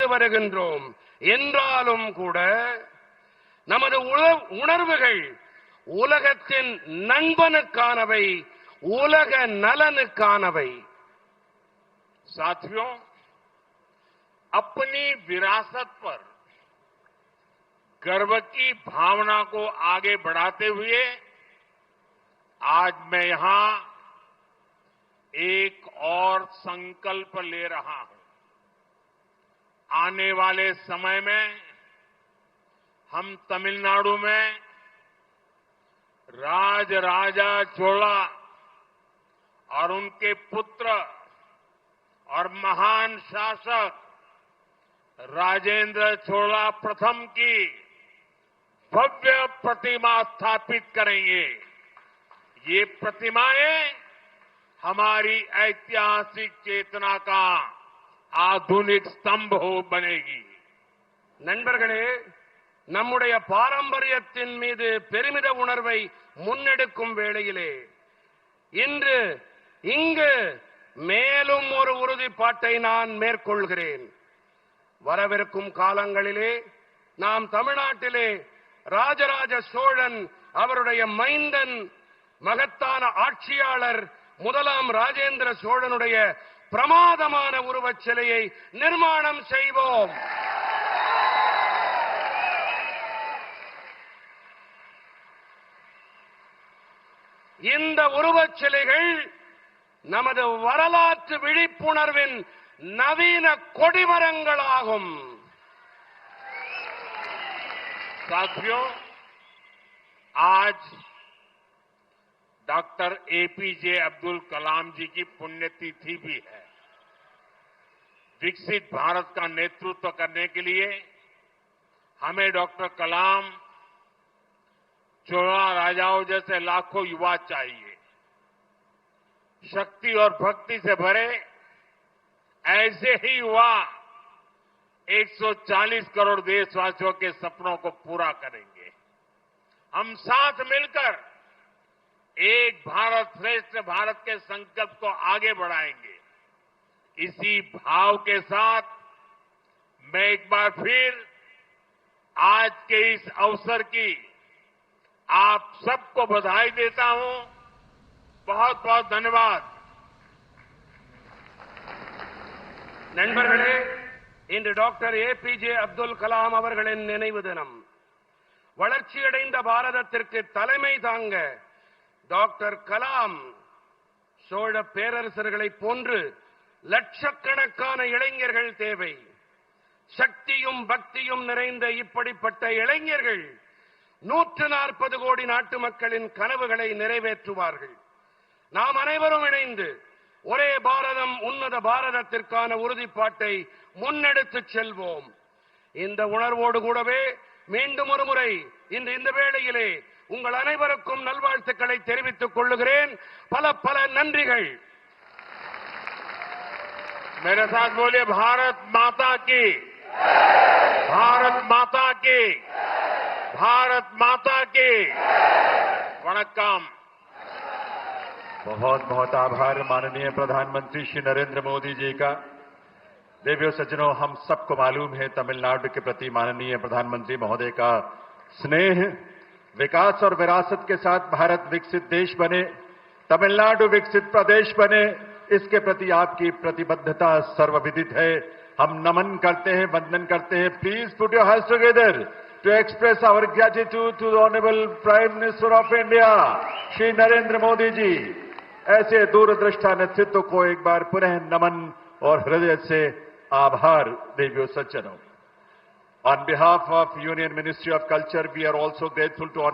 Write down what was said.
வருகின்றோம் என்றாலும் கூட நமது உணர்வுகள் உலகத்தின் நண்பனுக்கானவை, உலக நலனுக்கானவை. साथियों, अपनी विरासत पर गर्व की भावना को आगे बढ़ाते हुए आज मैं यहां एक और संकल्प ले रहा हूं. आने वाले समय में हम तमिलनाडु में राजराजा चोला और उनके पुत्र और महान शासक राजेंद्र चोला प्रथम की भव्य प्रतिमा स्थापित करेंगे. ये प्रतिमाएं हमारी ऐतिहासिक चेतना का आधुनिक स्तंभ हो बनेगी. நண்பர்களே, நம்முடைய பாரம்பரியத்தின் மீது பெருமித உணர்வை முன்னெடுக்கும் வேளையிலே இன்று இங்கு மேலும் ஒரு உறுதிப்பாட்டை நான் மேற்கொள்கிறேன். வரவிருக்கும் காலங்களிலே நாம் தமிழ்நாட்டிலே ராஜராஜ சோழன் அவருடைய மைந்தன் மகத்தான ஆட்சியாளர் முதலாம் ராஜேந்திர சோழனுடைய பிரமாதமான உருவச் சிலையை நிர்மாணம் செய்வோம். இந்த உருவச் சிலைகள் நமது வரலாற்று விழிப்புணர்வின் நவீன கொடிமரங்களாகும். साथियों, आज डॉक्टर एपीजे अब्दुल कलाम जी की पुण्यतिथि भी है. विकसित भारत का नेतृत्व करने के लिए हमें डॉक्टर कलाम, चोला राजाओं जैसे लाखों युवा चाहिए. शक्ति और भक्ति से भरे ऐसे ही युवा 140 करोड़ देशवासियों के सपनों को पूरा करेंगे. हम साथ मिलकर एक भारत श्रेष्ठ भारत के संकल्प को आगे बढ़ाएंगे. इसी भाव के साथ मैं एक बार फिर आज के इस अवसर की आप सबको बधाई देता हूं. बहुत बहुत धन्यवाद. நண்பர்களே, இன்று டாக்டர் ஏபிஜே அப்துல் கலாம் அவர்களின் நினைவு தினம். வளர்ச்சியடைந்த பாரதத்திற்கு தலைமை தாங்க டாக்டர் கலாம் சோழ பேரரசர்களைப் போன்று லட்சக்கணக்கான இளைஞர்கள் தேவை. சக்தியும் பக்தியும் நிறைந்த இப்படிப்பட்ட இளைஞர்கள் 140 கோடி நாட்டு மக்களின் கனவுகளை நிறைவேற்றுவார்கள். நாம் அனைவரும் இணைந்து ஒரே பாரதம் உன்னத பாரதத்திற்கான உறுதிப்பாட்டை முன்னெடுத்துச் செல்வோம். இந்த உணர்வோடு கூடவே மீண்டும் ஒரு முறை இந்த வேளையிலே உங்கள் அனைவருக்கும் நல்வாழ்த்துக்களை தெரிவித்துக் கொள்ளுகிறேன். பல பல நன்றிகள். मेरे साथ बोलिए भारत माता की, भारत माता की, भारत माता की. वणक्कम. बहुत बहुत आभार माननीय प्रधानमंत्री श्री नरेंद्र मोदी जी का. देवियों सज्जनों, हम सबको मालूम है तमिलनाडु के प्रति माननीय प्रधानमंत्री महोदय का स्नेह. विकास और विरासत के साथ भारत विकसित देश बने, तमिलनाडु विकसित प्रदेश बने, इसके प्रति आपकी प्रतिबद्धता सर्वविदित है. हम नमन करते हैं, वंदन करते हैं. Please put your hands together to express our gratitude to the Honorable Prime Minister of India, Shri Narendra Modi ji. ऐसे दूरदृष्टा नेतृत्व को एक बार पुनः नमन और हृदय से आभार. देवियों सज्जनों, on behalf of Union Ministry of Culture, we are also grateful to